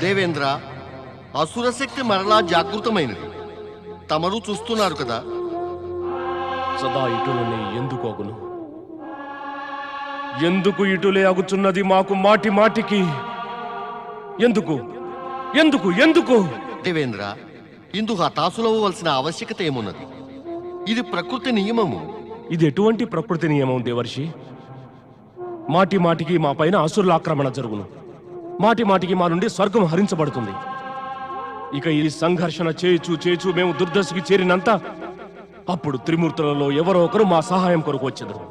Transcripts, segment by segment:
దేవేంద్ర, అసురశక్తి మరలా జాగృతమైనది. తమరు చూస్తున్నారు కదా. సదా ఇటులనే ఎందుకు అగును? ఎందుకు ఇటులే అగుచున్నది మాకు మాటి మాటికి? ఎందుకు ఎందుకు ఎందుకు? దేవేంద్ర, ఇందుకు హతాశులవ్వవలసిన ఆవశ్యకత ఏమున్నది? ఇది ప్రకృతి నియమము. ఇది ఎటువంటి ప్రకృతి నియమం దేవర్షి? మాటి మాటికి మా పైన అసురుల ఆక్రమణ జరుగును. మాటి మాటికి మా నుండి స్వర్గం హరించబడుతుంది. ఇక ఈ సంఘర్షణ చేచు మేము దుర్దశకి చేరినంత అప్పుడు త్రిమూర్తులలో ఎవరో ఒకరు మా సహాయం కొరకు వచ్చేదరు.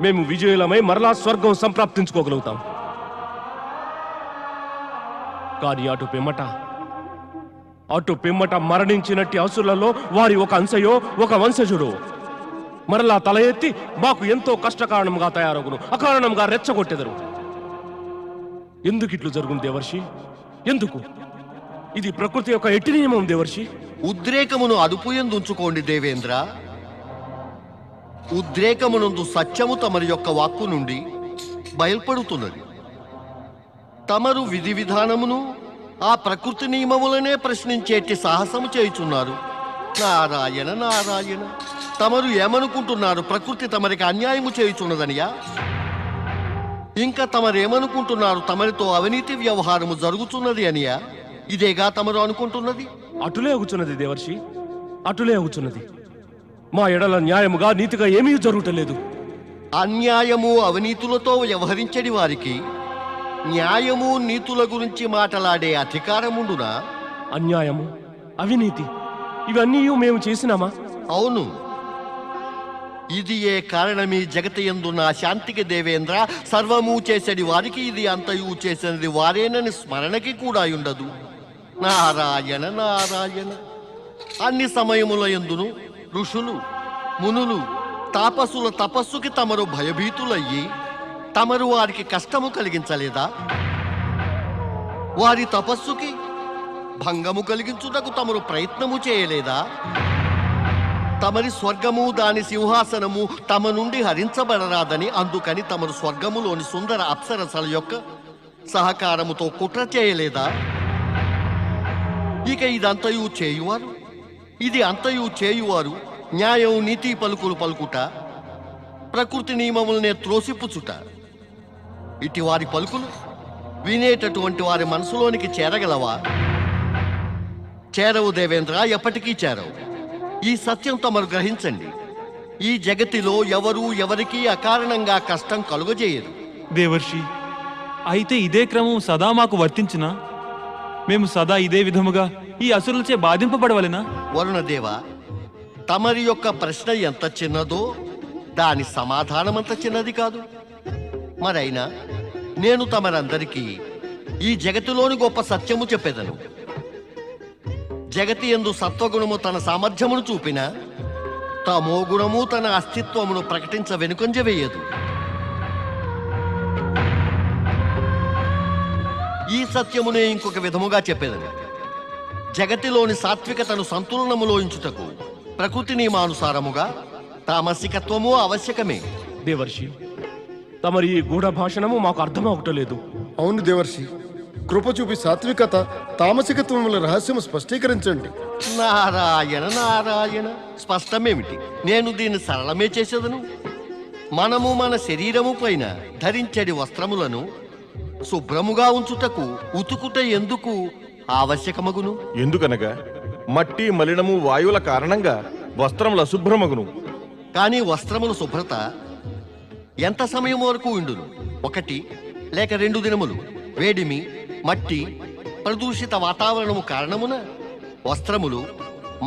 మేము విజయులమై మరలా స్వర్గం సంప్రాప్తించుకోగలుగుతాం. కానీ అటు పిమ్మట మరణించినట్టి అసురులలో వారి ఒక అంశయో ఒక వంశజుడో మరలా తల ఎత్తి మాకు ఎంతో కష్టకారణంగా తయారగును, అకారణంగా రెచ్చగొట్టెదరు. ఎందుకు ఇట్లు జరుగును దేవర్షి? ఎందుకు? ఇది ప్రకృతి యొక్క ఎట్టి నియమం దేవర్షి. ఉద్రేకమును అదుపుయందుంచుకోండి దేవేంద్ర. ఉద్రేకమునందు సత్యము తమరి యొక్క వాక్కు నుండి బయల్పడుతున్నది. తమరు విధి విధానమును ఆ ప్రకృతి నియమములనే ప్రశ్నించేటి సాహసము చేయుచున్నారు. నారాయణ నారాయణ, తమరు ఏమనుకుంటున్నారు? ప్రకృతి తమరికి అన్యాయము చేయుచున్నదనియా? ఇంకా తమరేమనుకుంటున్నారు? తమరితో అవినీతి వ్యవహారము జరుగుతున్నది అనియా? ఇదేగా తమరు అనుకుంటున్నది? అటులే అగుచున్నది దేవర్షి, అటులే అగుచున్నది. మా ఎడల న్యాయముగా నీతిగా ఏమీ జరుగుటలేదు. అన్యాయము అవినీతులతో వ్యవహరించడి వారికి న్యాయము నీతుల గురించి మాట్లాడే అధికారముండునా? అన్యాయము అవినీతి ఇవన్నీ మేము చేసినామా? అవును. ఇది ఏ కారణమీ జగతయందున్న శాంతికి దేవేంద్ర. సర్వము చేసేది వారికి ఇది అంతయు చేసినది వారేనని స్మరణకి కూడా ఉండదు. నారాయణ నారాయణ. అన్ని సమయముల యందును ఋషులు మునులు తాపసుల తపస్సుకి తమరు భయభీతులయ్యి తమరు వారికి కష్టము కలిగించలేదా? వారి తపస్సుకి భంగము కలిగించుటకు తమరు ప్రయత్నము చేయలేదా? తమరి స్వర్గము దాని సింహాసనము తమ నుండి హరించబడరాదని అందుకని తమరు స్వర్గములోని సుందర అప్సరసల యొక్క సహకారముతో కుట్ర చేయలేదా? ఇక ఇదంతయు చేయువారు, ఇది అంతయు చేయువారు న్యాయం నీతి పలుకులు పలుకుట, ప్రకృతి నియమములనే త్రోసిపుచుట. ఇటు వారి పలుకులు వినేటటువంటి వారి మనసులోనికి చేరగలవా? చేరవు దేవేంద్ర, ఎప్పటికీ చేరవు. ఈ సత్యం తమరు గ్రహించండి. ఈ జగతిలో ఎవరు ఎవరికీ అకారణంగా కష్టం కలుగజేయరు. దేవర్షి, అయితే ఇదే క్రమం సదా మాకు వర్తించునా? మేము సదా ఇదే విధముగా ఈ అసురులచే బాధింపబడవలెనా? వరుణదేవ, తమరి యొక్క ప్రశ్న ఎంత చిన్నదో దాని సమాధానమంత చిన్నది కాదు. మరైనా నేను తమరందరికీ ఈ జగతిలోని గొప్ప సత్యము చెప్పేదను. జగతి యందు సత్వగుణము తన సామర్థ్యమును చూపిన తమో గుణము తన అస్తిత్వమును ప్రకటించ వెనుకంజ వేయదు. ఈ సత్యమునే ఇంకొక విధముగా చెప్పేదని. జగతిలోని సాత్వికతను సంతులనములో ఉంచుటకు ప్రకృతి నియమానుసారముగా తామసికత్వము ఆవశ్యకమే. దేవర్షి, తమరి ఈ గూఢ భాషణము మాకు అర్థమవటలేదు. అవును దేవర్షి, కృప చూపి సాత్వికత తామసికత్వముల రహస్యము స్పష్టీకరించండి. నారాయణ నారాయణ. స్పష్టమేమిటి? నేను దీన్ని సరళమే చేసేదను. మనము మన శరీరము పైన ధరించడి వస్త్రములను శుభ్రముగా ఉంచుటకు ఉతుకుట ఎందుకు ఆవశ్యకమగును? ఎందుకనగా మట్టి మలినము వాయువుల కారణంగా వస్త్రముల అశుభ్రమగును. కానీ వస్త్రముల శుభ్రత ఎంత సమయం వరకు ఉండును? 1 లేక 2 దినములు. వేడిమి, మట్టి, ప్రదూషిత వాతావరణము కారణమున వస్త్రములు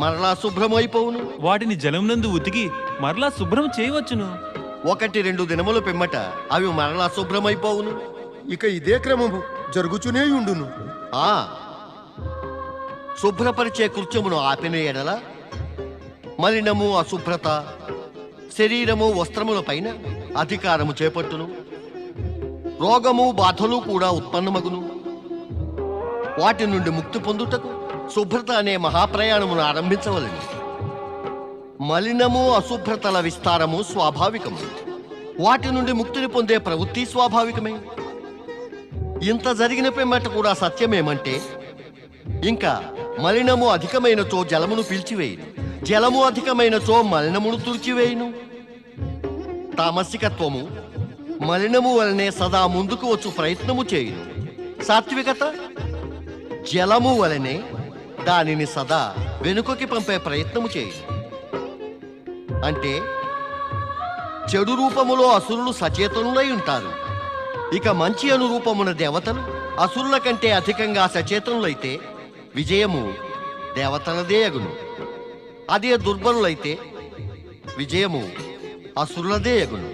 మరలా శుభ్రమైపోవును. వాటిని జలమునందు ఉతికి మరలా శుభ్రం చేయవచ్చును. 1-2 దినముల పిమ్మట అవి మరలా శుభ్రమైపోవును. ఇక ఇదే క్రమము జరుగుచునే ఉండును. ఆ శుభ్రపరిచే కృత్యమును ఆపిన ఎడల మలినము అశుభ్రత శరీరము వస్త్రముల పైన అధికారము చేపట్టును. రోగము బాధలు కూడా ఉత్పన్నమగును. వాటి నుండి ముక్తి పొందుటకు శుభ్రత అనే మహాప్రయాణమును ఆరంభించవలెను. మలినము అశుభ్రతల విస్తారము స్వాభావికము. వాటి నుండి ముక్తిని పొందే ప్రవృత్తి స్వాభావికమే. ఇంత జరిగిన పిమ్మట కూడా సత్యమేమంటే ఇంకా మలినము అధికమైనచో జలమును పిలిచివేయును, జలము అధికమైనచో మలినమును తుడిచివేయును. తామసికత్వము మలినము వలనే సదా ముందుకు వచ్చు ప్రయత్నము చేయును. సాత్వికత జలము వలనే దానిని సదా వెనుకకి పంపే ప్రయత్నము చేయును. అంటే చెడు రూపములో అసురులు సచేతనులై ఉంటారు. ఇక మంచి అనురూపమున దేవతలు అసురుల కంటే అధికంగా సచేతనులైతే విజయము దేవతలదే అగును. అదే దుర్బలులైతే విజయము అసురులదే అగును.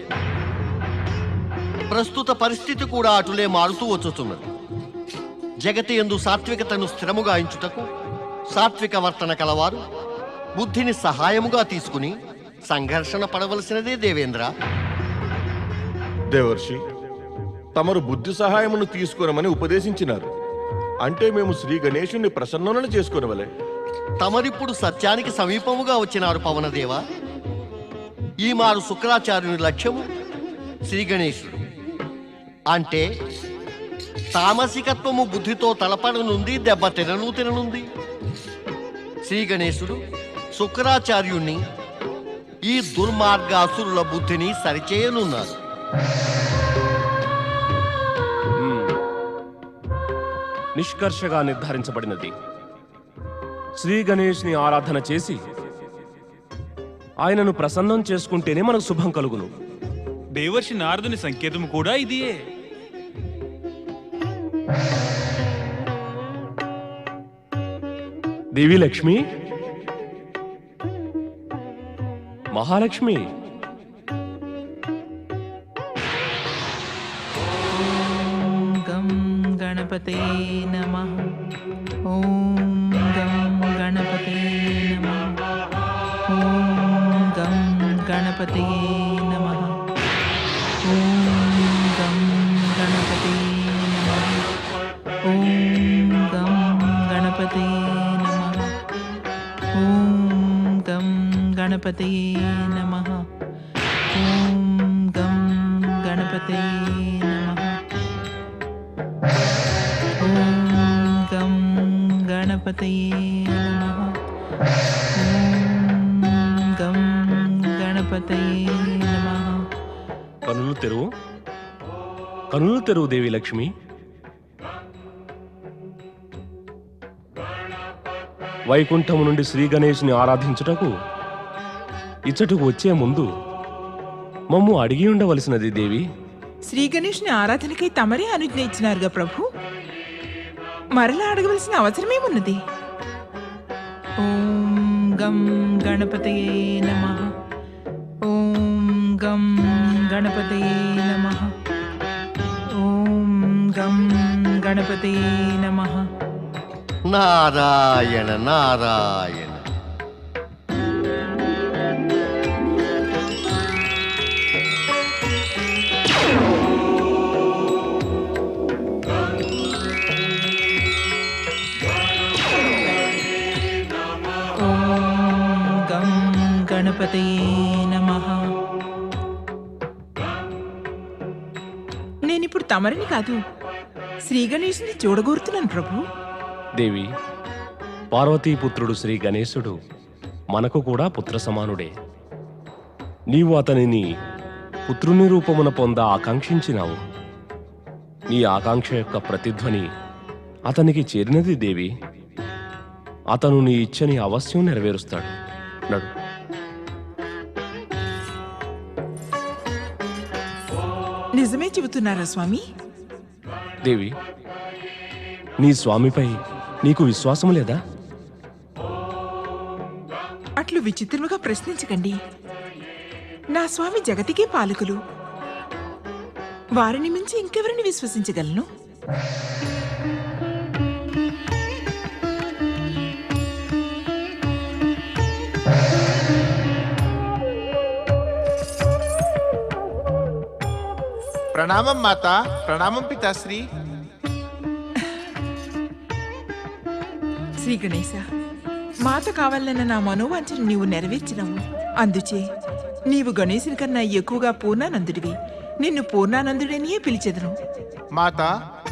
ప్రస్తుత పరిస్థితి కూడా అటులే మారుతూ వచ్చుతున్నది. జగతి యందు సాత్వికతను స్థిరముగా ఎంచుటకు సాత్విక వర్తన కలవారు బుద్ధిని సహాయముగా తీసుకుని సంఘర్షణ పడవలసినదే దేవేంద్ర. దేవర్షి, తమరు బుద్ధి సహాయమును తీసుకునమని ఉపదేశించినారు. అంటే మేము శ్రీ గణేశుణ్ణి ప్రసన్నులను చేసుకునవలే. తమరిప్పుడు సత్యానికి సమీపముగా వచ్చినారు పవనదేవ. ఈ మారు శుక్రాచార్యుని లక్ష్యము శ్రీ గణేశుడు. అంటే తామసికత్వము బుద్ధితో తలపడనుంది, దెబ్బ తిననుంది. శ్రీ గణేశుడు శుక్రాచార్యుణ్ణి ఈ దుర్మార్గ అసురుల బుద్ధిని సరిచేయనున్నారు. నిష్కర్షగా నిర్ధారించబడినది. శ్రీ గణేష్ని ఆరాధన చేసి ఆయనను ప్రసన్నం చేసుకుంటేనే మనకు శుభం కలుగును. దేవర్షి నారదుని సంకేతం కూడా ఇదియే. దేవి లక్ష్మి, మహాలక్ష్మి, గం గణపతే నమః. ఓం గం గణపతే నమః. ఓం గం గణపతే నమః. ఓం గం గణపతే నమః. ఓం గం గణపతే నమః. ఓం గం గణపతే నమః. ఓం గం గణపతే నమః. ఓం గం గణపతయే నమః. ఓం గం గణపతయే నమః. కనులు తెరువు, కనులు తెరువు దేవి లక్ష్మి. వైకుంఠము నుండి శ్రీ గణేష్ని ఆరాధించుటకు ఇచ్చటకు వచ్చే ముందు మమ్ము అడిగి ఉండవలసినది దేవి. శ్రీ గణేష్ని ఆరాధనకై తమరే అనుజ్ఞ ఇచ్చినారుగా ప్రభు. మరలా అడగవలసిన అవసరమేమున్నది? ఓం గం గణపతయే నమః. ఓం గం గణపతయే నమః. ఓం గం గణపతయే నమః. నారాయణ నారాయణ. ఓం గం గణపతయే నమః. నేనిప్పుడు తమరిని కాదు, శ్రీ గణేశుని చూడగోరుతున్నాను ప్రభు. దేవి, పార్వతీపుత్రుడు శ్రీ గణేశుడు మనకు కూడా పుత్ర సమానుడే. నీవు అతనిని పుత్రుని రూపమున పొంద ఆకాంక్షించినావు. నీ ఆకాంక్ష యొక్క ప్రతిధ్వని అతనికి చేరినది దేవి. అతను నీ ఇచ్చని అవశ్యం నెరవేరుస్తాడు. నడు. నిజమే చెబుతున్నారా స్వామి? దేవి, నీ స్వామిపై నీకు విశ్వాసం లేదా? అట్లు విచిత్రముగా ప్రశ్నించకండి. నా స్వామి జగతికే పాలకులు. వారిని మించి ఇంకెవరిని విశ్వసించగలను? ప్రణామం మాత, ప్రణామం పితాశ్రీ. శ్రీ గణేశ, మాత కావాలన్న నా మనోవాంఛను నీవు నెరవేర్చినవు. అందుచే నీవు గణేశుని కన్నా ఎక్కువగా పూర్ణానందుడివి. నిన్ను పూర్ణానందుడనియే పిలిచెదను. మాత,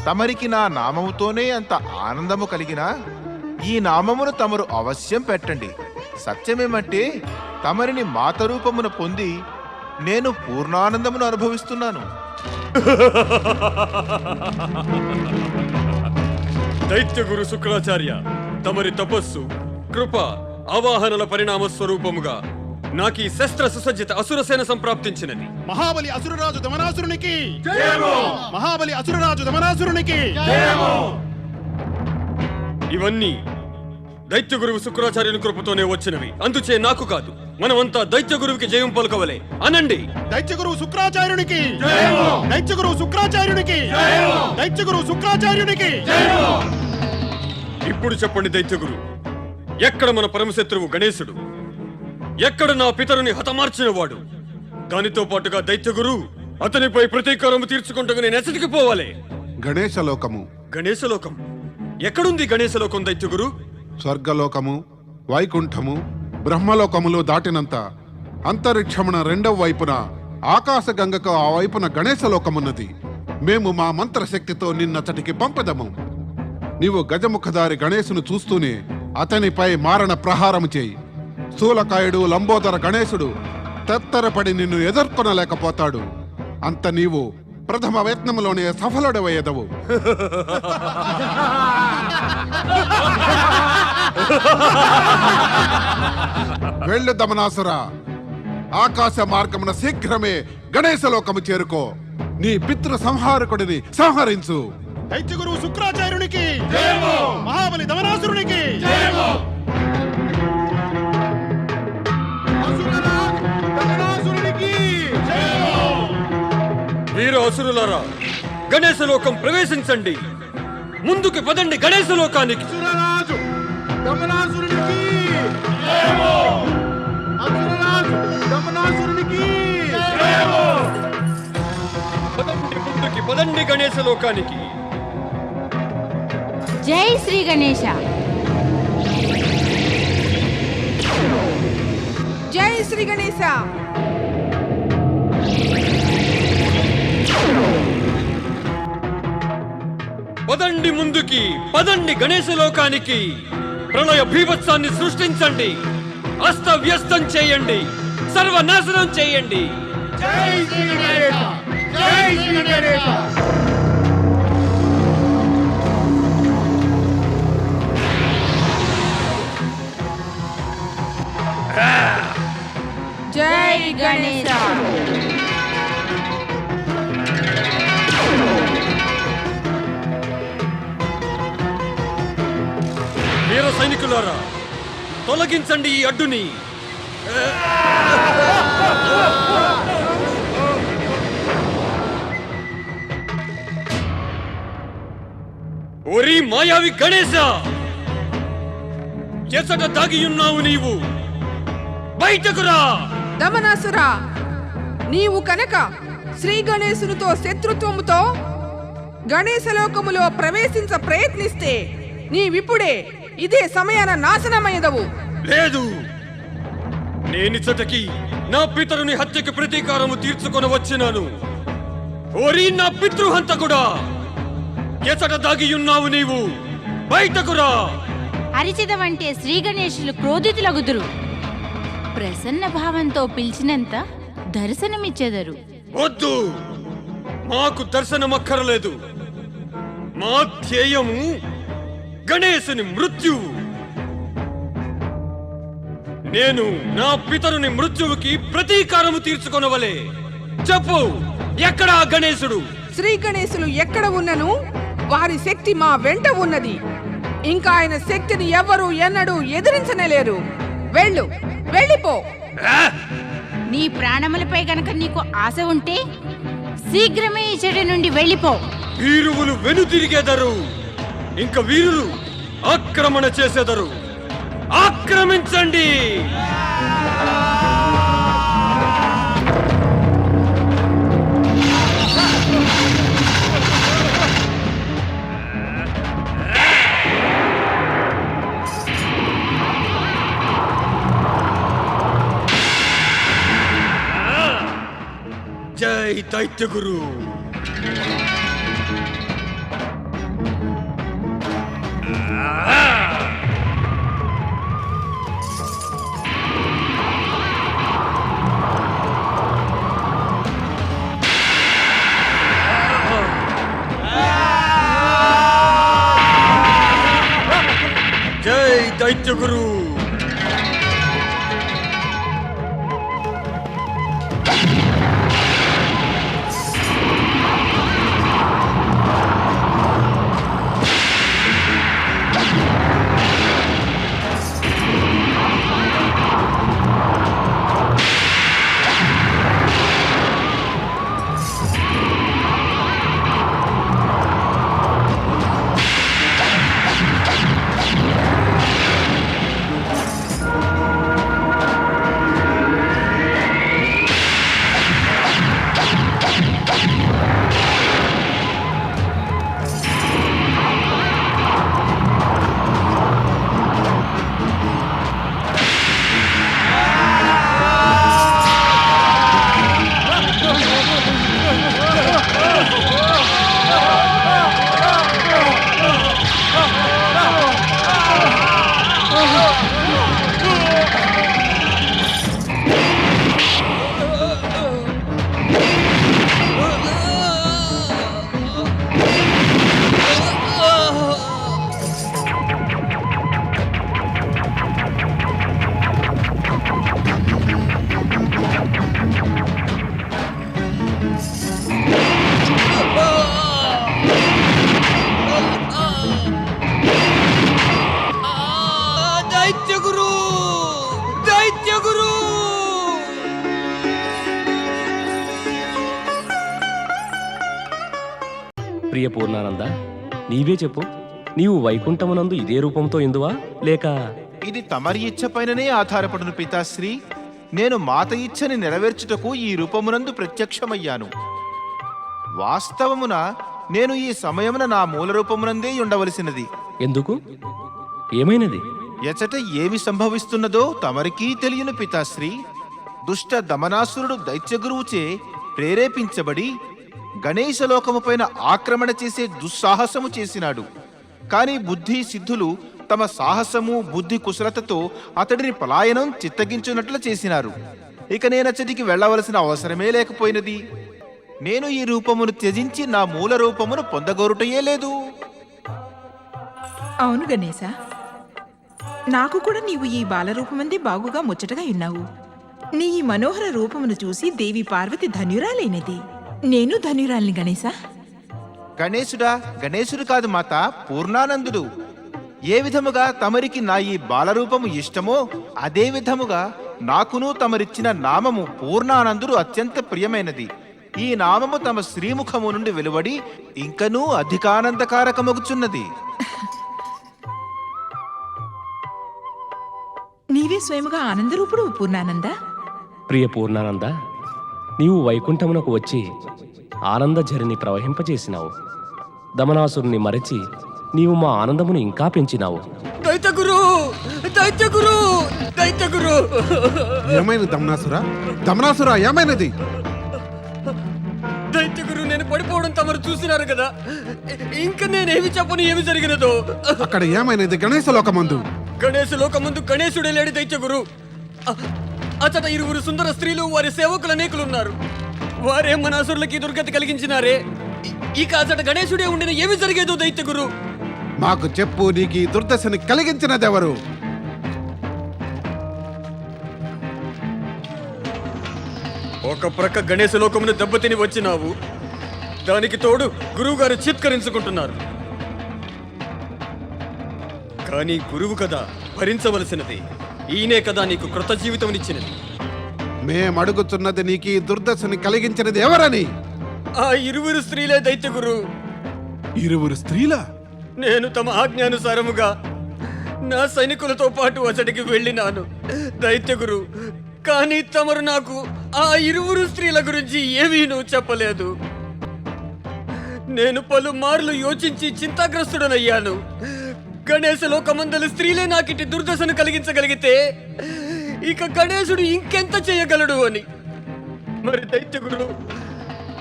తమరికి నా నామముతోనే అంత ఆనందము కలిగినా ఈ నామమును తమరు అవశ్యం పెట్టండి. సత్యమేమంటే తమరిని మాతరూపమున పొంది నేను పూర్ణానందమును అనుభవిస్తున్నాను. దైత్య గురు శుక్రాచార్య, తమరి తపస్సు, కృప, ఆవాహనల పరిణామ స్వరూపముగా నాకీ శస్త్ర సుసజ్జిత అసురసేన సంప్రాప్తించినది. మహాబలి అసురరాజు దమనాసురునికి మహాబలి అసురరాజు దమనాసురునికి ఇవన్నీ దైత్య గురువు శుక్రాచార్యుని కృపతోనే వచ్చినవి. అందుచే నాకు కాదు, మనమంతా దైత్య గురువుకి జయం పలుకవలే. అనండి, దైత్య గురువు శుక్రాచార్యునికి దైత్య గురువు శుక్రాచార్యునికి దైత్య గురువు శుక్రాచార్యునికి. ఇప్పుడు చెప్పండి దైత్య గురు, ఎక్కడ మన పరమశత్రువు గణేశుడు? ఎక్కడ నా పితరుని హతమార్చిన వాడు? దానితో పాటుగా దైత్య గురు అతనిపై ప్రతీకారము తీర్చుకుంటూ నేను ఎసటికి పోవాలి. గణేశలోకము. గణేశలోకం ఎక్కడుంది? గణేశలోకం దైత్య గురు? స్వర్గలోకము, వైకుంఠము, బ్రహ్మలోకములు దాటినంత అంతరిక్షమున రెండవ వైపున ఆకాశగంగకు ఆ వైపున గణేశలోకమున్నది. మేము మా మంత్రశక్తితో నిన్నతటికి పంపదము. నీవు గజముఖధారి గణేశును చూస్తూనే అతనిపై మారణ ప్రహారము చేయి. స్థూలకాయుడు లంబోదర గణేశుడు తత్తరపడి నిన్ను ఎదుర్కొనలేకపోతాడు. అంత నీవు ప్రథమ యత్నములోనే సఫలుడవయ్యదవు. వెళ్ళు దమనాసురా, ఆకాశ మార్గమున శీఘ్రమే గణేశలోకము చేరుకో. నీ పితృ సంహారకుడిని సంహరించు. దైత్య గురువు శుక్రాచార్యునికి మహాబలి దమనాసురునికి. వీర అసురులారా, గణేశలోకం ప్రవేశించండి. ముందుకు పదండి గణేశలోకానికి. పదండి ముందుకి, పదండి గణేశలోకానికి. జై శ్రీ గణేశ. జై శ్రీ గణేశ. పదండి ముందుకి, పదండి గణేశలోకానికి. ప్రళయ భీభత్సాన్ని సృష్టించండి, అస్తవ్యస్తం చేయండి, సర్వనాశనం చేయండి. జై శ్రీ గణేశ. జై శ్రీ గణేశ. జై గణేశ. వీర సైనికులారా, తొలగించండి ఈ అడ్డుని. ఓరి మాయావి గణేశ, ఎసట దాగియున్నావు నీవు? బయటకురా! దమనాసురా, నీవు కనుక శ్రీ గణేశునితో శత్రుత్వముతో గణేశలోకములో ప్రవేశించ ప్రయత్నిస్తే నీవిప్పుడే ఇదే సమయాన నాశనమయ్యదవు. లేదు, నేనిచ్చటకి నా పితరుని హత్యకి ప్రతీకారము తీర్చుకొని వచ్చినాను. ఓరి నా పితృహంతకుడా, ఎసట దాగియున్నావు నీవు? బయటకురా! అరిచిదవంటే శ్రీ గణేశులు క్రోధితులగుదురు. ప్రసన్న భావంతో పిలిచినంత దర్శనమిచ్చెదరు. వద్దు, మాకు దర్శనమక్కరలేదు. మా ధ్యేయము గణేశుని మృత్యువు. నేను నా పితరుని మృత్యువుకి ప్రతీకారము తీర్చుకొనవలే. చెప్పు, ఎక్కడా గణేశుడు? శ్రీ గణేశులు ఎక్కడ ఉన్నను వారి శక్తి మా వెంట ఉన్నది. ఇంకా ఆయన శక్తిని ఎవ్వరూ ఎన్నడూ ఎదిరించనేలేరు. వెళ్ళు, వెళ్ళిపో. నీ ప్రాణములపై గనక నీకు ఆశ ఉంటే శీఘ్రమే ఈ చెడు నుండి వెళ్ళిపో. వీరువులు వెనుతిరిగెదరు, ఇంక వీరులు ఆక్రమణ చేసెదరు. ఆక్రమించండి! జై దైత్య గురు. జై దైత్య గురు. ప్రియ పూర్ణానంద, నీవే చెప్పు, నీవు వైకుంఠమునందు ఇదే రూపంతో ఎందువా, లేక ఇది తమరి ఇచ్చ పైననే ఆధారపడును పితాశ్రీ. నేను మాత ఇచ్చని నెరవేర్చుటకు ఈ రూపమునందు ప్రత్యక్షమయ్యాను. వాస్తవమున నేను ఈ సమయమున నా మూల రూపమునందే ఉండవలసినది. ఎందుకు? ఏమైనది? ఎచట ఏమి సంభవిస్తున్నదో తమరికీ తెలియను పితాశ్రీ. దుష్ట దమనాసురుడు దైత్యగురువుచే ప్రేరేపించబడి గణేశలోకముపైన ఆక్రమణ చేసే దుస్సాహసము చేసినాడు. కాని బుద్ధి సిద్ధులు తమ సాహసము బుద్ధి కుశలతతో అతడిని పలాయనం చిత్తగించున్నట్లు చేసినారు. ఇక నేనచ్చటికి వెళ్ళవలసిన అవసరమే లేకపోయినది. నేను ఈ రూపమును త్యజించి నా మూల రూపమును పొందగోరుటయే లేదు. అవును గణేశ, నాకు కూడా నీవు ఈ బాలరూపమందే బాగుగా ముచ్చటగా ఉన్నావు. నీ ఈ మనోహర రూపమును చూసి దేవి పార్వతి ధన్యురాలైనది. నేను ధన్యురాలిని గణేశ. గణేశుడా? గణేశుడు కాదు మాత, పూర్ణానందుడు. ఏ విధముగా తమరికి నా ఈ బాలరూపము ఇష్టమో అదే విధముగా నాకును తమరిచ్చిన నామము పూర్ణానందుడు అత్యంత ప్రియమైనది. ఈ నామము తమ శ్రీముఖము నుండి వెలువడి ఇంకనూ అధికానందకారకమగుచున్నది. నీవే స్వయముగా ఆనందరూపుడు పూర్ణానంద. ప్రియ పూర్ణానంద, నీవు వైకుంఠమునకు వచ్చి ఆనందఝరిని ప్రవహింపజేసినావు. దమనాసురుని మరచి నీవు మా ఆనందమును ఇంకా పెంచినావు. దైత్యగురు, దైత్యగురు, దైత్యగురు! ఏమైంది దమనాసురా? దమనాసురా ఏమైనది? దైత్యగురు, నేను పడిపోవడం తమరు చూసినారు కదా. ఇంకా నేనేమి చెప్పను ఏమి జరిగినదో. అక్కడ ఏమైనది? గణేశ లోకమందు గణేశ లోకమందు గణేశుడే లేడు దైత్యగురు. అతట ఇరువురు సుందర స్త్రీలు వారి సేవకులు అనేకులున్నారు. వారే మన అసురులకి దుర్గతి కలిగించినారే. ఇక అతట గణేశుడే ఉండిన ఏమి జరిగేదో దైత్యగురు. మాకు చెప్పు, నీకు ఈ దుర్దశని కలిగించినదెవరు? ఒక ప్రక్క గణేశ లోకమును దెబ్బతిని వచ్చినావు, దానికి తోడు గురువుగారు చిత్కరించుకుంటున్నారు. కానీ గురువు కదా భరించవలసినది. ఈయనే కదా నీకు కృత జీవితమునిచ్చినది. మేమడుగుతున్నది నీకు ఈ దుర్దశని కలిగించినది ఎవరని? ఆ ఇరువురు స్త్రీలే దైత్యగురు. ఇరువురు స్త్రీలా? నేను తమ ఆజ్ఞానుసారముగా నా సైనికులతో పాటు అతడికి వెళ్ళినాను దైత్యగురు. కానీ తమరు నాకు ఆ ఇరువురు స్త్రీల గురించి ఏమీ చెప్పలేదు. నేను పలుమార్లు యోచించి చింతాగ్రస్తుడనయ్యాను. గణేశ లోకమందలి స్త్రీలే నాకిటి దుర్దశను కలిగించగలిగితే ఇక గణేశుడు ఇంకెంత చేయగలడు అని. మరి దైత్యగురు,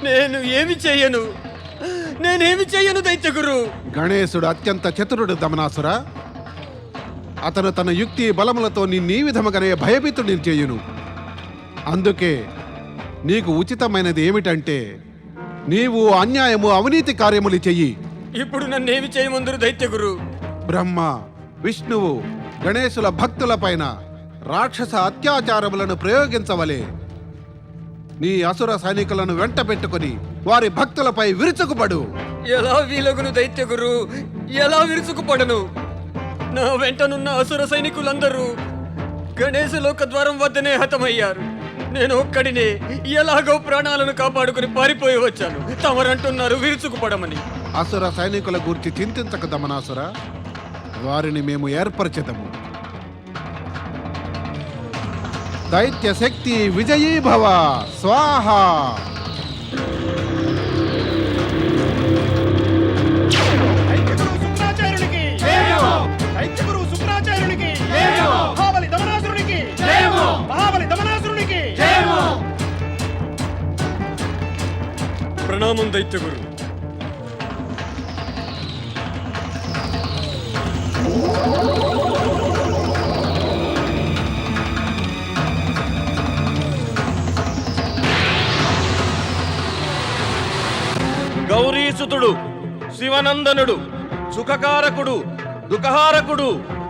నేను ఏమి చేయను? నేనేమి చెయ్యను దైత్యగురు. గణేశుడు అత్యంత చతురుడు దమనాసుర. అతను తన యుక్తి బలములతో నిన్నీ విధముగానే భయభీతుడిని చేయును. అందుకే నీకు ఉచితమైనది ఏమిటంటే నీవు అన్యాయము అవినీతి కార్యములు చెయ్యి. ఇప్పుడు నన్నేమి చేయమందురు దైత్యగురు? బ్రహ్మ విష్ణువు గణేశుల భక్తుల పైన రాక్షస అత్యాచారములను ప్రయోగించవలే. నీ అసుర సైనికులను వెంట పెట్టుకుని వారి భక్తులపై విరుచుకుపడు. ఎలా వీలగును దైత్యగురు? ఎలా విరుచుకుపడను? నా వెంటనున్న అసుర సైనికులందరూ గణేశ లోక ద్వారం వద్దనే హతమయ్యారు. నేను ఒక్కడినే ఎలాగో ప్రాణాలను కాపాడుకుని పారిపోయి వచ్చాను. తమరంటున్నారు విరుచుకుపడమని. అసుర సైనికుల గురించి చింతించక దమనాసుర, వారిని మేము ఏర్పరచెదము. దైత్య శక్తి విజయీ భవ స్వాహ. దైత్యగురు శుక్రాచార్యునికి దైత్యగురు శుక్రాచార్యునికి మహాబలి దమనాసురునికి మహాబలి దమనాసురునికి ప్రణామం దైత్యగురు. గౌరీసుతుడు, శివనందనుడు, సుఖకారకుడు, దుఃఖహారకుడు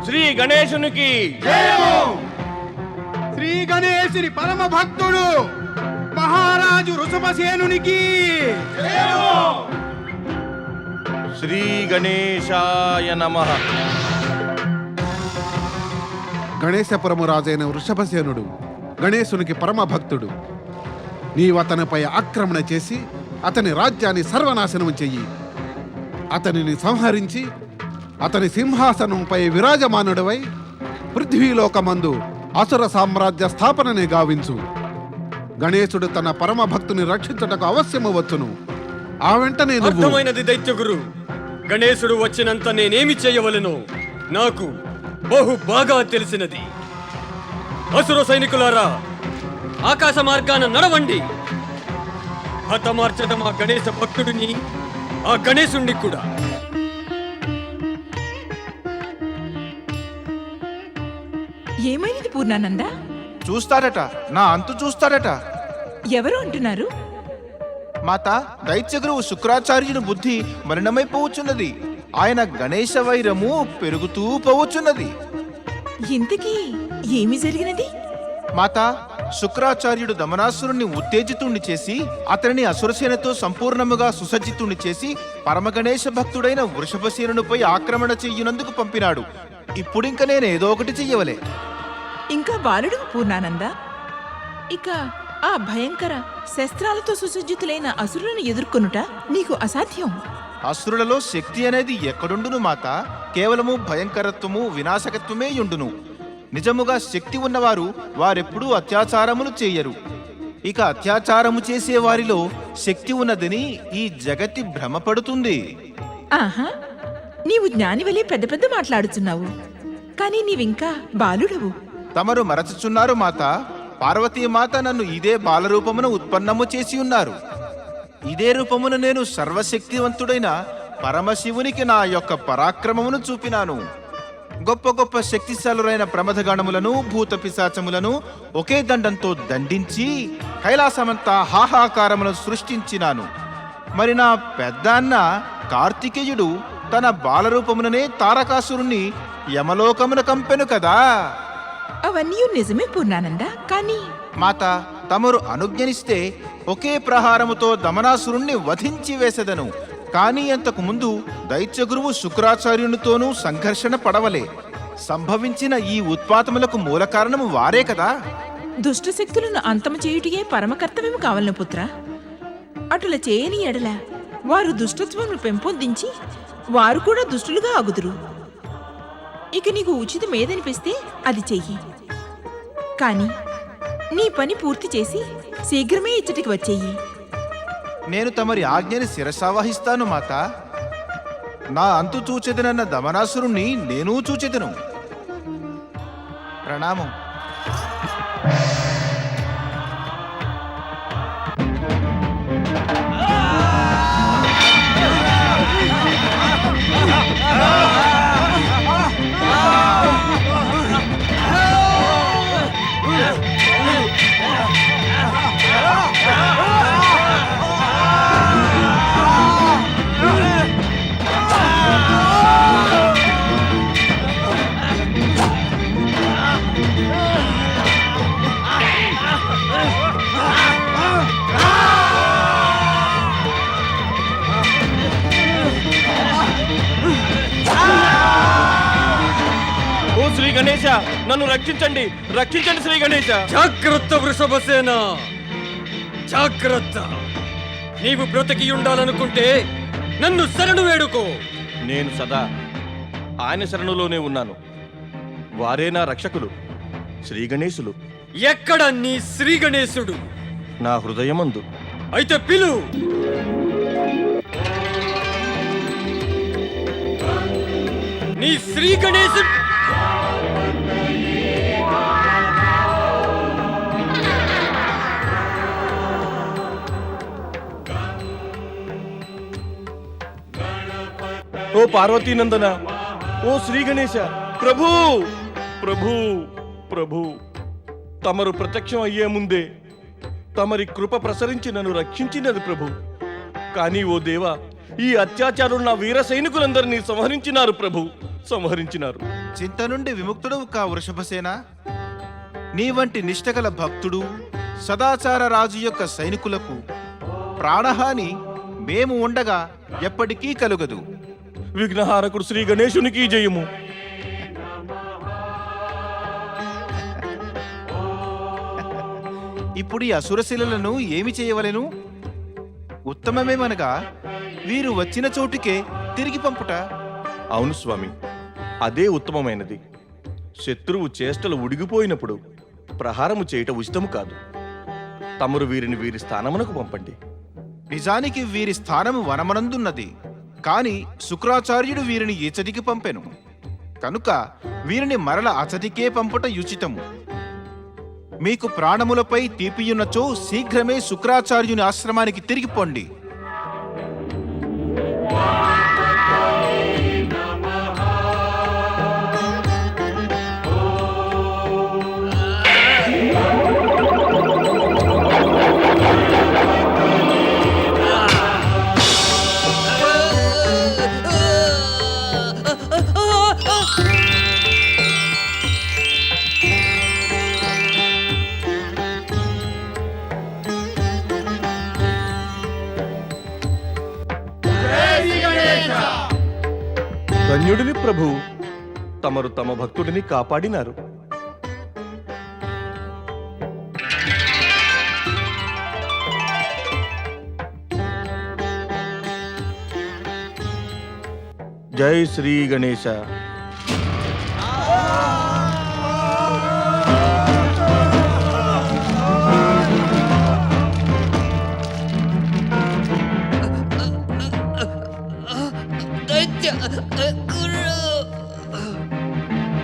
శ్రీ గణేశునికి శ్రీ గణేశుని పరమ భక్తుడు మహారాజు ఋషభసేనునికి శ్రీ గణేశాయ నమః. గణేశపురము రాజైన వృషభసేనుడు గణేశునికి పరమ భక్తుడు. నీవతనిపై ఆక్రమణ చేసి అతని రాజ్యాన్ని సర్వనాశనం చెయ్యి. అతనిని సంహరించి అతని సింహాసనంపై విరాజమానుడవై పృథ్వీలోకమందు అసుర సామ్రాజ్య స్థాపనని గావించు. గణేశుడు తన పరమ భక్తుని రక్షించుటకు అవశ్యము వచ్చును. ఆ వెంటనే నువ్వు అర్థమైనది దైత్యగురు. గణేశుడు వచ్చినంత నేనేమి చేయవలెనో నాకు బహు బాగా తెలిసినది. అసుర సైనికులారా, ఆకాశ మార్గాన నడవండి. హతమార్చడం ఆ గణేశ భక్తుడిని, ఆ గణేశుణ్ణి కూడా. ఏమైనది పూర్ణానంద? చూస్తాడట, నా అంతు చూస్తాడట. ఎవరు అంటున్నారు? మాత, దైత్యగురువు శుక్రాచార్యుని బుద్ధి మలినమైపోవచ్చున్నది. ఆయన గణేశ వైరము పెరుగుతూ పోవచ్చున్నది. ఇంతకీ ఏమి జరిగినది? మాత, శుక్రాచార్యుడు దమనాసురుణ్ణి ఉత్తేజితుణ్ణి చేసి అతనిని అసురసేనతో సంపూర్ణముగా సుసజ్జితుణ్ణి చేసి పరమగణేశ భక్తుడైన వృషభసేనునిపై ఆక్రమణ చెయ్యునందుకు పంపినాడు. ఇప్పుడింక నేను ఏదో ఒకటి చెయ్యవలే. ఇంకా బాలుడు పూర్ణానంద. ఇక ఆ భయంకర శస్త్రాలతో సుసజ్జితులైన అసురులను ఎదుర్కొనుట నీకు అసాధ్యం. అసురులలో శక్తి అనేది ఎక్కడుండును మాత? కేవలము భయంకరత్వము వినాశకత్వమే యుండును. నిజముగా శక్తి ఉన్నవారు వారెప్పుడూ అత్యాచారములు చేయరు. ఇక అత్యాచారము చేసే వారిలో శక్తి ఉన్నదని ఈ జగతి భ్రమపడుతుంది. ఆహా, నీవు జ్ఞానివలే పెద్ద పెద్ద మాట్లాడుచున్నావు, కానీ నీవింకా బాలుడవు. తమరు మరచుచున్నారు మాత. పార్వతీమాత నన్ను ఇదే బాలరూపమును ఉత్పన్నము చేసి ఉన్నారు. ఇదే రూపమును నేను సర్వశక్తివంతుడైన పరమశివునికి నా యొక్క పరాక్రమమును చూపినాను. గొప్ప గొప్ప శక్తిశాలురైన ప్రమథగణములను భూత పిశాచములను ఒకే దండంతో దండించి కైలాసమంతా హాహాకారములను సృష్టించినాను. మరి నా పెద్దాన్న కార్తికేయుడు తన బాలరూపముననే తారకాసురుణ్ణి యమలోకమున కంపెను కదా. అవన్నీ నిజమే పూర్ణానంద, కానీ మాత, తమరు అనుజ్ఞనిస్తే ఒకే ప్రహారముతో దమనాసురుణ్ణి వధించి వేసెదను. కానీ అంతకు ముందు దైత్యగురువు శుక్రాచార్యునితోనూ సంఘర్షణ పడవలే. సంభవించిన ఈ ఉత్పాతములకు మూల కారణము వారే కదా. దుష్టశక్తులను అంతము చేయుటయే పరమకర్తవ్యము కావలను పుత్ర. అటుల చేయని ఎడల వారు దుష్టత్వమును పెంపొందించి వారు కూడా దుష్టులుగా అగుదురు. ఇక నీకు ఉచితం ఏదనిపిస్తే అది చెయ్యి. కానీ నీ పని పూర్తి చేసి శీఘ్రమే ఇచ్చటికి వచ్చేయి. నేను తమరి ఆజ్ఞని శిరసావహిస్తాను మాత. నా అంతు చూచెదనన్న దమనాసురుణ్ణి నేనూ చూచెదను. ప్రణామం. ఓ శ్రీ గణేశ, నన్ను రక్షించండి, రక్షించండి శ్రీ గణేశ. జాగ్రత్త వృషభసేన, జాగ్రత్త. నీవు బ్రతికి ఉండాలనుకుంటే నన్ను శరణు వేడుకో. నేను సదా ఆయన శరణులోనే ఉన్నాను. వారే నా రక్షకులు, శ్రీ గణేశులు. ఎక్కడ నీ శ్రీ గణేశుడు? నా హృదయమందు. అయితే పిలు. నీ శ్రీ గణేశుడు. ఓ పార్వతీనందన, ఓ శ్రీ గణేశ, ప్రభు ప్రభు ప్రభు, తమరు ప్రత్యక్షం అయ్యే ముందే తమరి కృప ప్రసరించి నన్ను రక్షించినది ప్రభు. కానీ ఓ దేవా, ఈ అత్యాచారులు నా వీర సైనికులందరినీ సంహరించినారు ప్రభు, సంహరించినారు. చింత నుండి విముక్తుడవు కా వృషభసేన. నీ వంటి నిష్టగల భక్తుడు, సదాచార రాజు యొక్క సైనికులకు ప్రాణహాని మేము ఉండగా ఎప్పటికీ కలుగదు. విఘ్నహారకుడు శ్రీ గణేశునికి జయము. ఇప్పుడు ఈ అసురశిలలను ఏమి చేయవలెను? ఉత్తమమేమనగా వీరు వచ్చిన చోటుకే తిరిగి పంపుట. అవును స్వామి, అదే ఉత్తమమైనది. శత్రువు చేష్టలు ఉడిగిపోయినప్పుడు ప్రహారము చేయట ఉచితము కాదు. తమరు వీరిని వీరి స్థానమునకు పంపండి. నిజానికి వీరి స్థానము వనమనందున్నది, కాని శుక్రాచార్యుడు వీరిని ఇచటికి పంపెను. కనుక వీరిని మరల అచటికే పంపుట యుచితము. మీకు ప్రాణములపై తీపియున్నచో శీఘ్రమే శుక్రాచార్యుని ఆశ్రమానికి తిరిగి పొండి. ధన్యుడిని ప్రభు, తమరు తమ భక్తుడిని కాపాడినారు. జై శ్రీ గణేశ.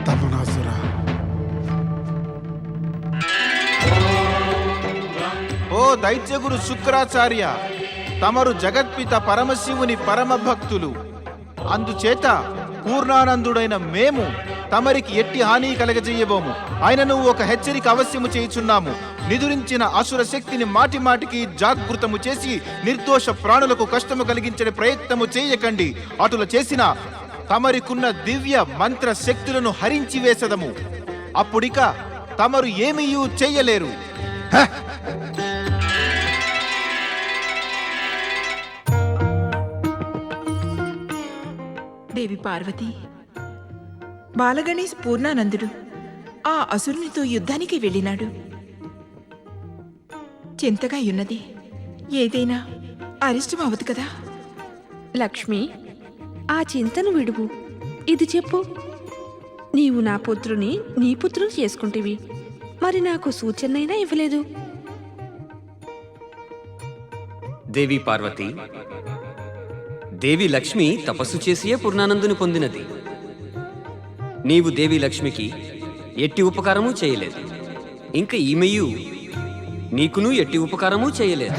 దమనాసుర, ఓ దైత్యగురు శుక్రాచార్య, తమరు జగత్పిత పరమశివుని పరమ భక్తులు. అందుచేత పూర్ణానందుడైన మేము తమరికి ఎట్టి హాని కలగజేయబోము. ఆయనను ఒక హెచ్చరిక అవశ్యము చేయుచున్నాము. నిదురించిన అసుర శక్తిని మాటి మాటికి జాగృతము చేసి నిర్దోష ప్రాణులకు కష్టము కలిగించే ప్రయత్నము చేయకండి. అటుల చేసిన తమరికున్న దివ్య మంత్ర శక్తులను హరించి వేసదము. అప్పుడిక తమరు ఏమీయూ చెయ్యలేరు. దేవి పార్వతి, బాలగణేశ్ పూర్ణానందుడు ఆ అసురునితో యుద్ధానికి వెళ్ళినాడు. చింతగా ఉన్నది, ఏదైనా అరిష్టం అవదు కదా. లక్ష్మి, ఆ చింతను విడువు. ఇది చెప్పు, నీవు నా పుత్రుని నీ పుత్రుని చేసుకుంటేవి, మరి నాకు సూచనైనా ఇవ్వలేదు. దేవి పార్వతి, దేవి లక్ష్మి తపస్సు చేసియే పూర్ణానందుని పొందినది. నీవు దేవి లక్ష్మికి ఎట్టి ఉపకారము చేయలేదు, ఇంకా ఈమెయు నీకును ఎట్టి ఉపకారము చేయలేదు.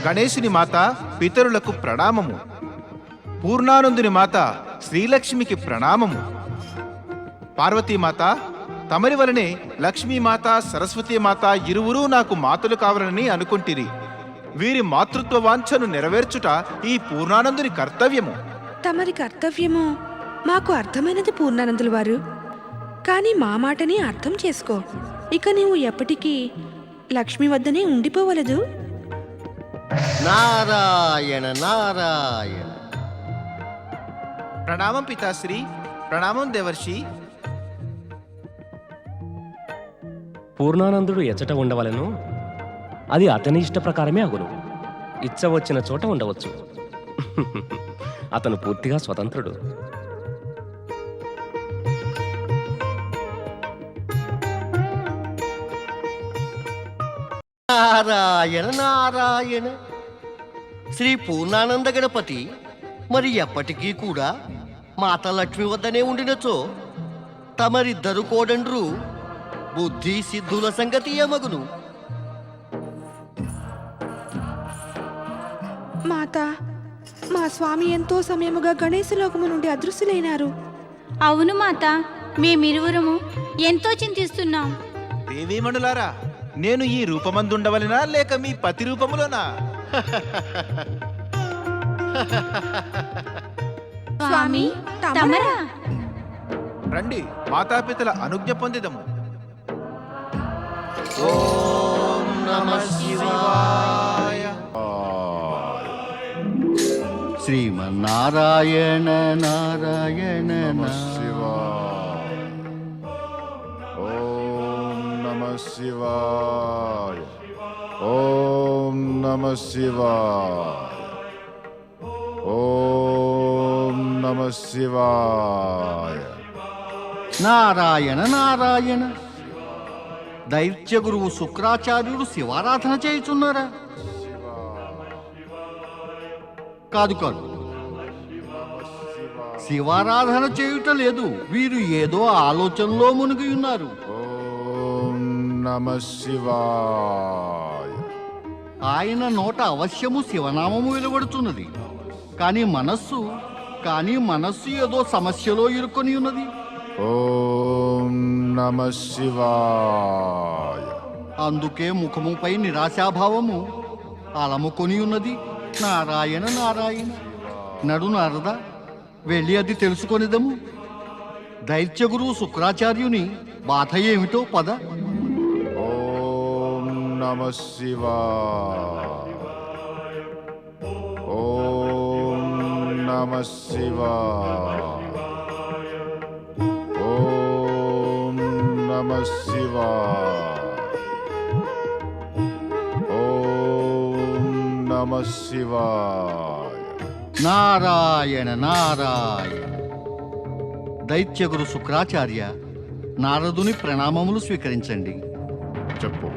గణేశుని మాత పితరులకు ప్రణామము. పూర్ణానందుని మాత శ్రీలక్ష్మికి ప్రణామము. పార్వతీమాత, తమరి వలనే లక్ష్మీమాత సరస్వతీమాత ఇరువురూ నాకు మాతలు కావాలని అనుకుంటిరి. వీరి మాతృత్వ వాంఛను నెరవేర్చుట ఈ పూర్ణానందుని కర్తవ్యము. తమరి కర్తవ్యము మాకు అర్థమైనది పూర్ణానందుల వారు. కానీ మా మాటని అర్థం చేసుకో. ఇక నీవు ఎప్పటికీ లక్ష్మి వద్దనే ఉండిపోవలదు. నారాయణ నారాయణ. ప్రణామం పితాశ్రీ. ప్రణామం దేవర్షి. పూర్ణానందుడు ఎచ్చట ఉండవలను అది అతని ఇష్ట ప్రకారమే అగును. ఇచ్చ వచ్చిన చోట ఉండవచ్చు. అతను పూర్తిగా స్వతంత్రుడు. నారాయణ నారాయణ. శ్రీ పూర్ణానంద గణపతి మరి ఎప్పటికీ కూడా మాత లక్ష్మి వద్దనే ఉండినచో తమరిద్దరు కోడండ్రు బుద్ధి సిద్ధుల సంగతి ఏమగును? మాత, మా స్వామి ఎంతో సమయముగా గణేశలోకము నుండి అదృశ్యులైనారు. అవును మాత, మేమిరువురము ఎంతో చింతిస్తున్నాం. దేవీమణులారా, నేను ఈ రూపమందుండవలెనా లేక మీ పతి రూపములోనా? స్వామి తమరా? రండి, మాతాపితల అనుజ్ఞ పొందిదము. ఓం నమః శివాయ. శ్రీమన్నారాయణ నారాయణ శివాయ. ఓం నమః శివాయ. ఓం నమః శివాయ. ఓం నమః శివాయ. నారాయణ నారాయణ. దైత్య గురువు శుక్రాచార్యుడు శివారాధన చేయుచున్నారా? కాదు కాదు, శివారాధన చేయుట లేదు. వీరు ఏదో ఆలోచనలో మునిగి ఉన్నారు. ఓం నమః శివాయ. ఆయన నోట అవశ్యము శివనామము వెలువడుతున్నది. కానీ మనస్సు ఏదో సమస్యలో ఇరుక్కొని ఉన్నది. ఓం నమః శివాయ. అందుకే ముఖముపై నిరాశాభావము అలముకొని ఉన్నది. నారాయణ నారాయణ. నడు నారద, వెళ్ళి అది తెలుసుకొనిదము. దైత్య గురువు శుక్రాచార్యుని బాధ ఏమిటో పద. ఓం నమః శివాయ. ఓం నమః శివాయ. ఓం నమః శివాయ. ఓం నమః శివాయ. నారాయణ నారాయణ. దైత్య గురు శుక్రాచార్య, నారదుని ప్రణామములు స్వీకరించండి. చెప్పు,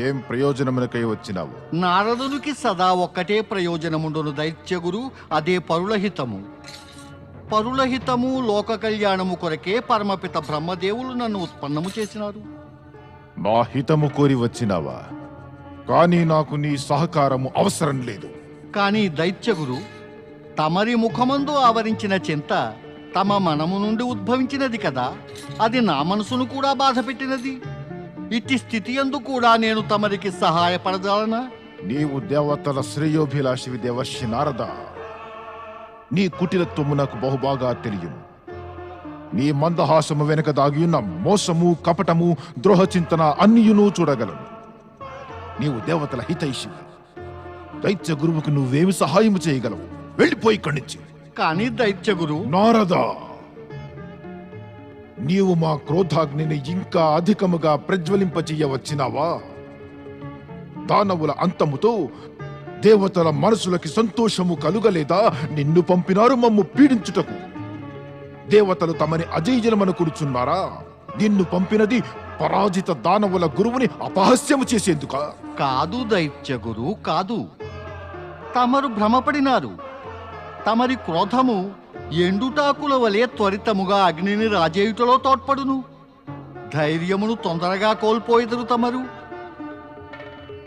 ఏం ప్రయోజనమునకై వచ్చినావు? నారదునికి సదా ఒక్కటే ప్రయోజనముండును దైత్యగురు, అదే పరులహితము. పరులహితము లోక కళ్యాణము కొరకే పరమపిత బ్రహ్మదేవులు నన్ను ఉత్పన్నము చేసినారు. మా హితము కోరి వచ్చినావా? కానీ నాకు నీ సహకారము అవసరం లేదు. కానీ దైత్యగురు, తమరి ముఖమందు ఆవరించిన చింత తమ మనము నుండి ఉద్భవించినది కదా. అది నా మనసును కూడా బాధ పెట్టినది. ఇట్టి స్థితి యందు కూడా నేను తమరికి సహాయపడజాలనా? నీవు దేవతల శ్రేయోభిలాషివి దేవర్షి నారద. నీ కుటిలత్వము నాకు బహుబాగా తెలియను. నీ మందహాసము వెనుక దాగియున్న మోసము, కపటము, ద్రోహ చింతన అన్నియును చూడగలను. నీవు దేవతల హితైషివి. దైత్య గురువుకు నువ్వేమి సహాయము చేయగలవు? వెళ్ళిపోయి ఇక్కడి నుంచి. కానీ దైత్యగురు నారద, నీవు మా క్రోధాగ్నిని ఇంకా అధికముగా ప్రజ్వలింపచేయవచ్చినావా? దానవుల అంతముతో దేవతల మనసులకి సంతోషము కలుగలేదా? నిన్ను పంపినారు మమ్ము పీడించుటకు. దేవతలు తమని అజేయజనమను కూర్చున్నారా? నిన్ను పంపినది పరాజిత దానవుల గురువుని అపహాస్యము చేసేందుకా? కాదు దైత్యగురు, కాదు. తమరు భ్రమపడినారు. తమరి క్రోధము ఎండుటాకుల వలె త్వరితముగా అగ్నిని రాజేయుటలో తోడ్పడును. ధైర్యమును తొందరగా కోల్పోయిదరు తమరు.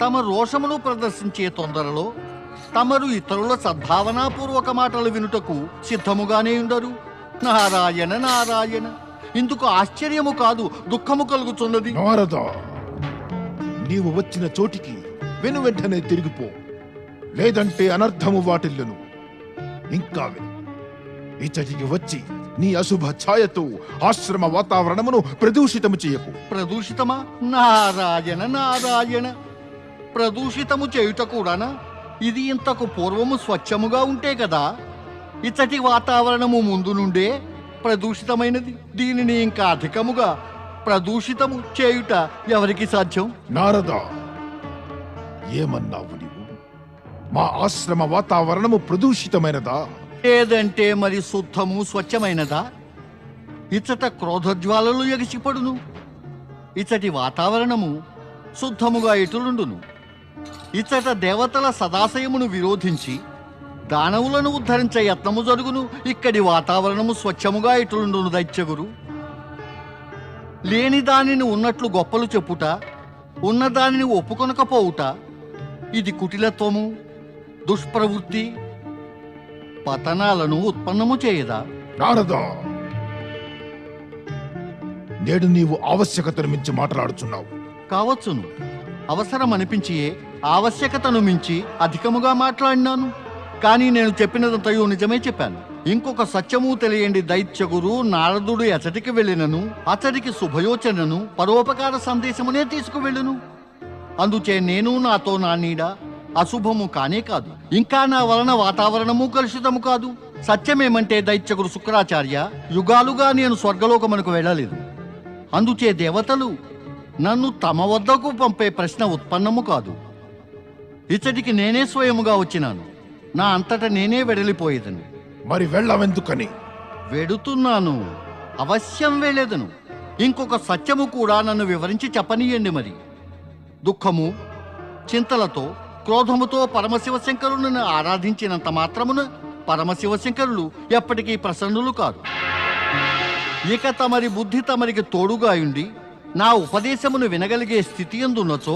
తమ రోషమును ప్రదర్శించే తొందరలో తమరు ఇతరుల సద్భావనాపూర్వక మాటలు వినుటకు సిద్ధముగానే ఉండరు. నారాయణ నారాయణ, ఇందుకు ఆశ్చర్యము కాదు, దుఃఖము కలుగుతున్నది. నారద, నీవు వచ్చిన చోటికి వెనువెంటనే తిరిగిపో, లేదంటే అనర్థము వాటిల్లును. ఇంకా ఇచ్చటికి వచ్చి నీ అశుభ ఛాయతో ఆశ్రమ వాతావరణమును ప్రదూషితము చేయకు. ప్రదూషితమా? నారాయణ నారాయణ, ప్రదూషితము చేయుట కూడానా? ఇది ఇంతకు పూర్వము స్వచ్ఛముగా ఉంటే కదా. ఇచ్చటి వాతావరణము ముందు నుండే ప్రదూషితమైనది. దీనిని ఇంకా అధికముగా ప్రదూషితము చేయుట ఎవరికి సాధ్యం? నారద, ఏమన్నావు నీవు? మా ఆశ్రమ వాతావరణము ప్రదూషితమైనదా? లేదంటే మరి శుద్ధము స్వచ్ఛమైనదా? ఇచ్చట క్రోధజ్వాలలు ఎగిసిపడును. ఇచ్చటి వాతావరణము శుద్ధముగా ఇటులుండును. ఇచ్చట దేవతల సదాశయమును విరోధించి దానవులను ఉద్ధరించే యత్నము జరుగును. ఇక్కడి వాతావరణము స్వచ్ఛముగా ఇటులుండును దైత్యగురు. లేని దానిని ఉన్నట్లు గొప్పలు చెప్పుట, ఉన్న దానిని ఒప్పుకొనకపోవుట, ఇది కుటిలత్వము, దుష్ప్రవృత్తి, పతనాలను ఉత్పన్నము చేయదా? నారద, నేడు నీవు ఆవశ్యకతను మించి మాట్లాడుచున్నావు. కావచ్చును, అవసరం అనిపించియే ఆవశ్యకతను మించి అధికముగా మాట్లాడినాను. కానీ నేను చెప్పినదంతయు నిజమే చెప్పాను. ఇంకొక సత్యము తెలియండి దైత్యగురు నారదుడు ఎచటికి వెళ్ళినను అతడికి శుభయోచనను పరోపకార సందేశమునే తీసుకువెళ్ళును. అందుచే నేను నాతో నా నీడ అశుభము కానే కాదు, ఇంకా నా వలన వాతావరణము కలుషితము కాదు. సత్యమేమంటే దైత్యగురు శుక్రాచార్య, యుగాలుగా నేను స్వర్గలోకమునకు వెళ్ళలేదు. అందుచే దేవతలు నన్ను తమ వద్దకు పంపే ప్రశ్న ఉత్పన్నము కాదు. ఇచ్చటికి నేనే స్వయముగా వచ్చినాను. నా అంతటా నేనే వెడలిపోయేదను. మరి వెళ్ళవెందుకని? వెడుతున్నాను, అవశ్యం వెళ్ళేదను. ఇంకొక సత్యము కూడా నన్ను వివరించి చెప్పనీయండి. మరి దుఃఖము, చింతలతో, క్రోధముతో పరమశివశంకరులను ఆరాధించినంత మాత్రమున పరమశివశంకరులు ఎప్పటికీ ప్రసన్నులు కాదు. ఇక తమరి బుద్ధి తమరికి తోడుగా ఉండి నా ఉపదేశమును వినగలిగే స్థితి ఎందున్నచో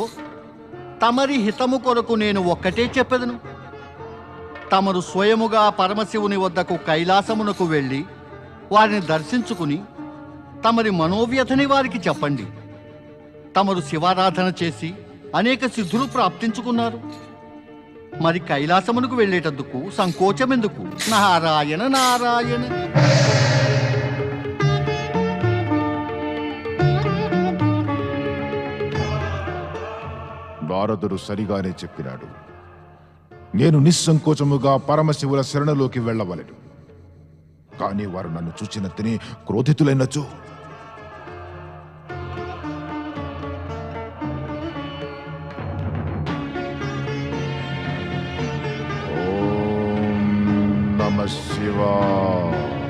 తమరి హితము కొరకు నేను ఒక్కటే చెప్పెదను. తమరు స్వయముగా పరమశివుని వద్దకు కైలాసమునకు వెళ్ళి వారిని దర్శించుకుని తమరి మనోవ్యథని వారికి చెప్పండి. తమరు శివారాధన చేసి అనేక సిద్ధులు ప్రాప్తించుకున్నారు. మరి కైలాసమునకు వెళ్ళేటందుకు సంకోచమెందుకు? నారాయణ నారాయణ. నారదుడు సరిగానే చెప్పినాడు. నేను నిస్సంకోచముగా పరమశివుల శరణలోకి వెళ్ళవలెను. కానీ వారు నన్ను చూచిన తిని క్రోధితులైనచో ఓం నమః శివాయ.